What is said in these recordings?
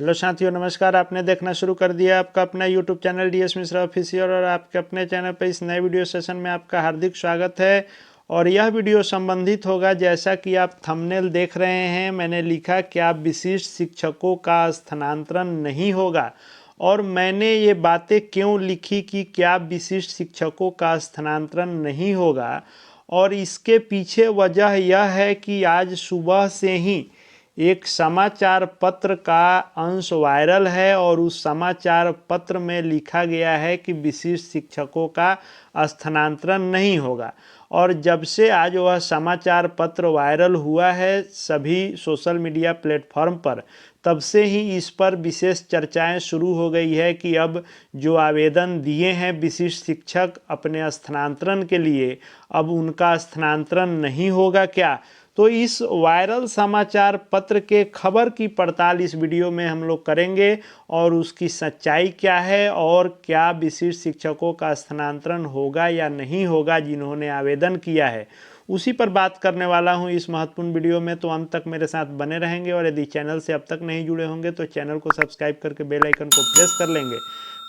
Hello साथियों, नमस्कार। आपने देखना शुरू कर दिया आपका अपना YouTube channel DS Mishra official और आपके अपने चैनल पर इस नए वीडियो सेशन में आपका हार्दिक स्वागत है। और यह वीडियो संबंधित होगा, जैसा कि आप थंबनेल देख रहे हैं, मैंने लिखा क्या विशिष्ट शिक्षकों का स्थानांतरण नहीं होगा। और मैंने ये बातें क्यों लिखी कि क्या विशिष्ट शिक्षकों का स्थानांतरण नहीं होगा, और इसके पीछे वजह यह है कि आज सुबह से ही एक समाचार पत्र का अंश वायरल है और उस समाचार पत्र में लिखा गया है कि विशिष्ट शिक्षकों का स्थानांतरण नहीं होगा। और जब से आज वह समाचार पत्र वायरल हुआ है सभी सोशल मीडिया प्लेटफॉर्म पर, तब से ही इस पर विशेष चर्चाएं शुरू हो गई है कि अब जो आवेदन दिए हैं विशिष्ट शिक्षक अपने स्थानांतरण के लिए, अब उनका स्थानांतरण नहीं होगा क्या। तो इस वायरल समाचार पत्र के खबर की पड़ताल इस वीडियो में हम लोग करेंगे और उसकी सच्चाई क्या है और क्या विशिष्ट शिक्षकों का स्थानांतरण होगा या नहीं होगा जिन्होंने आवेदन किया है, उसी पर बात करने वाला हूं इस महत्वपूर्ण वीडियो में। तो अंत तक मेरे साथ बने रहेंगे और यदि चैनल से अब तक नहीं जुड़े होंगे तो चैनल को सब्सक्राइब करके बेल आइकन को प्रेस कर लेंगे,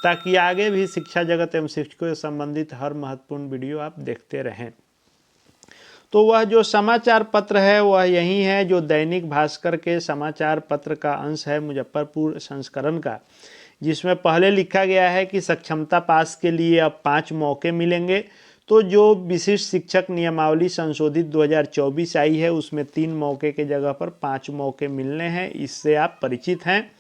ताकि आगे भी शिक्षा जगत एवं शिक्षकों से संबंधित हर महत्वपूर्ण वीडियो आप देखते रहें। तो वह जो समाचार पत्र है वह यही है, जो दैनिक भास्कर के समाचार पत्र का अंश है, मुजफ्फरपुर संस्करण का, जिसमें पहले लिखा गया है कि सक्षमता पास के लिए अब 5 मौके मिलेंगे। तो जो विशिष्ट शिक्षक नियमावली संशोधित 2024 आई है उसमें 3 मौके के जगह पर 5 मौके मिलने हैं, इससे आप परिचित हैं।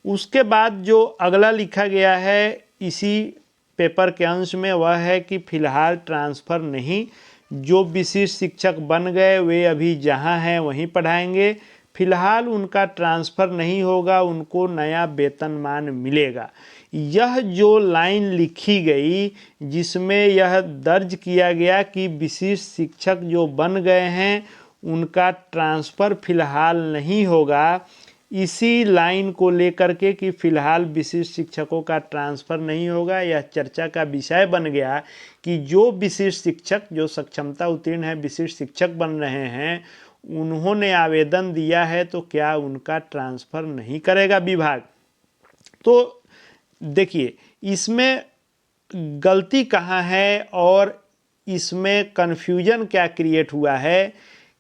उसके बाद जो अगला लिखा गया है इसी पेपर के अंश में वह है कि फिलहाल ट्रांसफ़र नहीं, जो विशिष्ट शिक्षक बन गए वे अभी जहां हैं वहीं पढ़ाएंगे, फिलहाल उनका ट्रांसफ़र नहीं होगा, उनको नया वेतनमान मिलेगा। यह जो लाइन लिखी गई जिसमें यह दर्ज किया गया कि विशिष्ट शिक्षक जो बन गए हैं उनका ट्रांसफ़र फिलहाल नहीं होगा, इसी लाइन को लेकर के कि फिलहाल विशिष्ट शिक्षकों का ट्रांसफ़र नहीं होगा, यह चर्चा का विषय बन गया कि जो विशिष्ट शिक्षक जो सक्षमता उत्तीर्ण है विशिष्ट शिक्षक बन रहे हैं उन्होंने आवेदन दिया है, तो क्या उनका ट्रांसफ़र नहीं करेगा विभाग। तो देखिए इसमें गलती कहाँ है और इसमें कन्फ्यूजन क्या क्रिएट हुआ है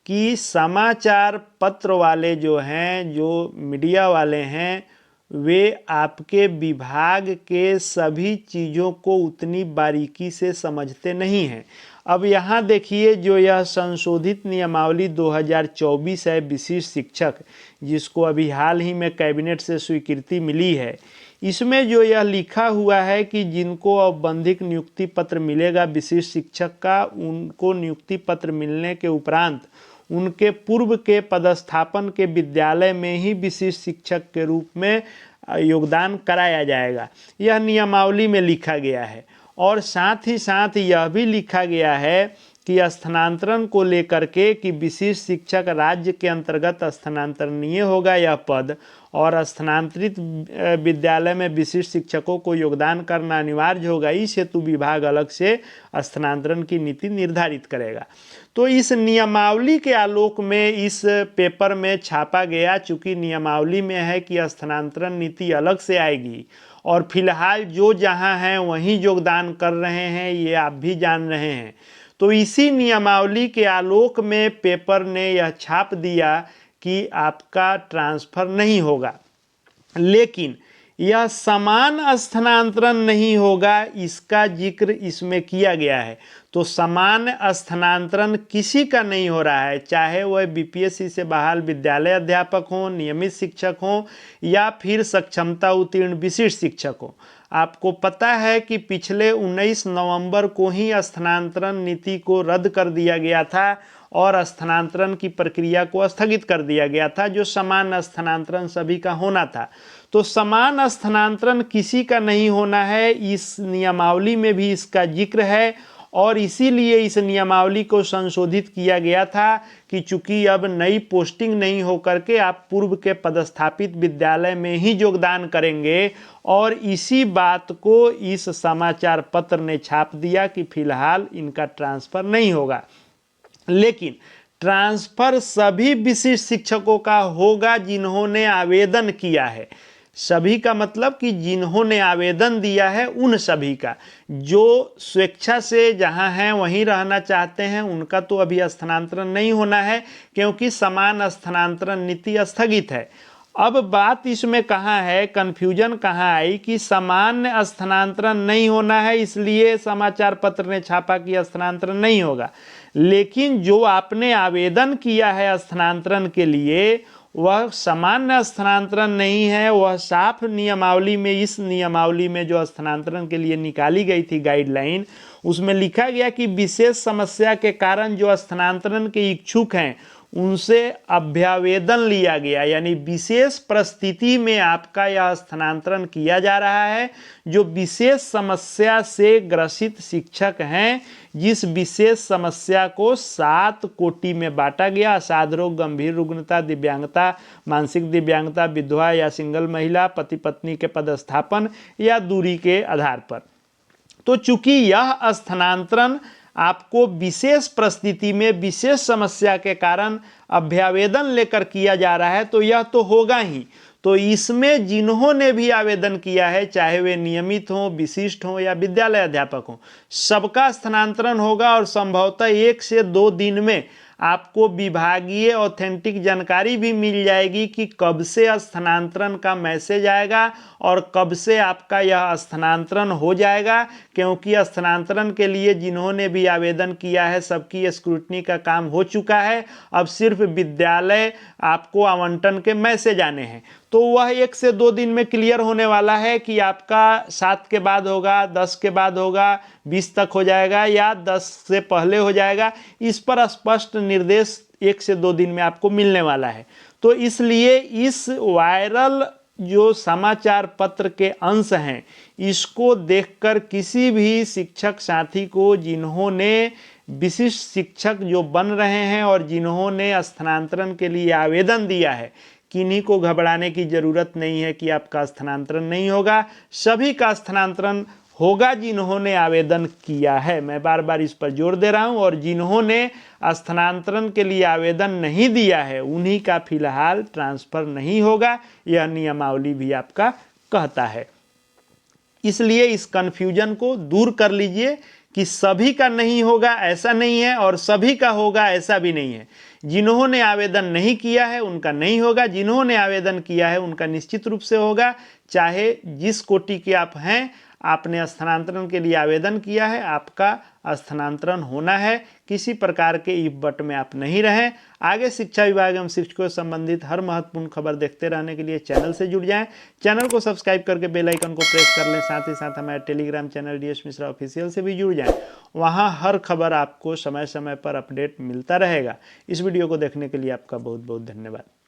कि समाचार पत्र वाले जो हैं, जो मीडिया वाले हैं, वे आपके विभाग के सभी चीज़ों को उतनी बारीकी से समझते नहीं हैं। अब यहाँ देखिए, जो यह संशोधित नियमावली 2024 है विशिष्ट शिक्षक, जिसको अभी हाल ही में कैबिनेट से स्वीकृति मिली है, इसमें जो यह लिखा हुआ है कि जिनको औपबंधिक नियुक्ति पत्र मिलेगा विशिष्ट शिक्षक का, उनको नियुक्ति पत्र मिलने के उपरांत उनके पूर्व के पदस्थापन के विद्यालय में ही विशिष्ट शिक्षक के रूप में योगदान कराया जाएगा, यह नियमावली में लिखा गया है। और साथ ही साथ यह भी लिखा गया है कि स्थानांतरण को लेकर के कि विशिष्ट शिक्षक राज्य के अंतर्गत स्थानांतरणीय होगा यह पद, और स्थानांतरित विद्यालय में विशिष्ट शिक्षकों को योगदान करना अनिवार्य होगा, इस हेतु विभाग अलग से स्थानांतरण की नीति निर्धारित करेगा। तो इस नियमावली के आलोक में इस पेपर में छापा गया, चूँकि नियमावली में है कि स्थानांतरण नीति अलग से आएगी और फिलहाल जो जहाँ हैं वहीं योगदान कर रहे हैं, ये आप भी जान रहे हैं। तो इसी नियमावली के आलोक में पेपर ने यह छाप दिया कि आपका ट्रांसफ़र नहीं होगा, लेकिन यह समान स्थानांतरण नहीं होगा, इसका जिक्र इसमें किया गया है। तो समान स्थानांतरण किसी का नहीं हो रहा है, चाहे वह बीपीएससी से बहाल विद्यालय अध्यापक हों, नियमित शिक्षक हों या फिर सक्षमता उत्तीर्ण विशिष्ट शिक्षक हों। आपको पता है कि पिछले 19 नवंबर को ही स्थानांतरण नीति को रद्द कर दिया गया था और स्थानांतरण की प्रक्रिया को स्थगित कर दिया गया था, जो समान स्थानांतरण सभी का होना था। तो समान स्थानांतरण किसी का नहीं होना है, इस नियमावली में भी इसका जिक्र है और इसीलिए इस नियमावली को संशोधित किया गया था कि चूंकि अब नई पोस्टिंग नहीं होकर के आप पूर्व के पदस्थापित विद्यालय में ही योगदान करेंगे, और इसी बात को इस समाचार पत्र ने छाप दिया कि फिलहाल इनका ट्रांसफ़र नहीं होगा। लेकिन ट्रांसफ़र सभी विशिष्ट शिक्षकों का होगा जिन्होंने आवेदन किया है। सभी का मतलब कि जिन्होंने आवेदन दिया है उन सभी का। जो स्वेच्छा से जहां हैं वहीं रहना चाहते हैं उनका तो अभी स्थानांतरण नहीं होना है, क्योंकि समान स्थानांतरण नीति स्थगित है। अब बात इसमें कहाँ है, कन्फ्यूजन कहाँ आई कि सामान्य स्थानांतरण नहीं होना है, इसलिए समाचार पत्र ने छापा कि स्थानांतरण नहीं होगा। लेकिन जो आपने आवेदन किया है स्थानांतरण के लिए वह सामान्य स्थानांतरण नहीं है, वह साफ नियमावली में, इस नियमावली में जो स्थानांतरण के लिए निकाली गई थी गाइडलाइन, उसमें लिखा गया कि विशेष समस्या के कारण जो स्थानांतरण के इच्छुक हैं उनसे अभ्यावेदन लिया गया, यानी विशेष परिस्थिति में आपका यह स्थानांतरण किया जा रहा है। जो विशेष समस्या से ग्रसित शिक्षक हैं, जिस विशेष समस्या को 7 कोटि में बांटा गया, असाध रोग, गंभीर रुग्णता, दिव्यांगता, मानसिक दिव्यांगता, विधवा या सिंगल महिला, पति पत्नी के पदस्थापन या दूरी के आधार पर। तो चूंकि यह स्थानांतरण आपको विशेष परिस्थिति में विशेष समस्या के कारण अभ्यावेदन लेकर किया जा रहा है, तो यह तो होगा ही। तो इसमें जिन्होंने भी आवेदन किया है, चाहे वे नियमित हों, विशिष्ट हों या विद्यालय अध्यापक हों, सबका स्थानांतरण होगा और संभवतः 1 से 2 दिन में आपको विभागीय ऑथेंटिक जानकारी भी मिल जाएगी कि कब से स्थानांतरण का मैसेज आएगा और कब से आपका यह स्थानांतरण हो जाएगा। क्योंकि स्थानांतरण के लिए जिन्होंने भी आवेदन किया है सबकी स्क्रूटनी का काम हो चुका है, अब सिर्फ विद्यालय आपको आवंटन के मैसेज आने हैं। तो वह 1 से 2 दिन में क्लियर होने वाला है कि आपका 7 के बाद होगा, 10 के बाद होगा, 20 तक हो जाएगा या 10 से पहले हो जाएगा। इस पर स्पष्ट निर्देश 1 से 2 दिन में आपको मिलने वाला है। तो इसलिए इस वायरल जो समाचार पत्र के अंश हैं, इसको देखकर किसी भी शिक्षक साथी को जिन्होंने विशिष्ट शिक्षक जो बन रहे हैं और जिन्होंने स्थानांतरण के लिए आवेदन दिया है, किन्हीं को घबराने की ज़रूरत नहीं है कि आपका स्थानांतरण नहीं होगा। सभी का स्थानांतरण होगा जिन्होंने आवेदन किया है। मैं बार बार इस पर जोर दे रहा हूं। और जिन्होंने स्थानांतरण के लिए आवेदन नहीं दिया है उन्हीं का फिलहाल ट्रांसफ़र नहीं होगा, यह नियमावली भी आपका कहता है। इसलिए इस कन्फ्यूजन को दूर कर लीजिए कि सभी का नहीं होगा ऐसा नहीं है और सभी का होगा ऐसा भी नहीं है। जिन्होंने आवेदन नहीं किया है उनका नहीं होगा, जिन्होंने आवेदन किया है उनका निश्चित रूप से होगा। चाहे जिस कोटि के आप हैं, आपने स्थानांतरण के लिए आवेदन किया है, आपका स्थानांतरण होना है। किसी प्रकार के इफ बट में आप नहीं रहें। आगे शिक्षा विभाग एवं शिक्षकों से संबंधित हर महत्वपूर्ण खबर देखते रहने के लिए चैनल से जुड़ जाएं। चैनल को सब्सक्राइब करके बेल आइकन को प्रेस कर लें। साथ ही साथ हमारे Telegram channel DS Mishra official से भी जुड़ जाएं। वहां हर खबर आपको समय समय पर अपडेट मिलता रहेगा। इस वीडियो को देखने के लिए आपका बहुत बहुत धन्यवाद।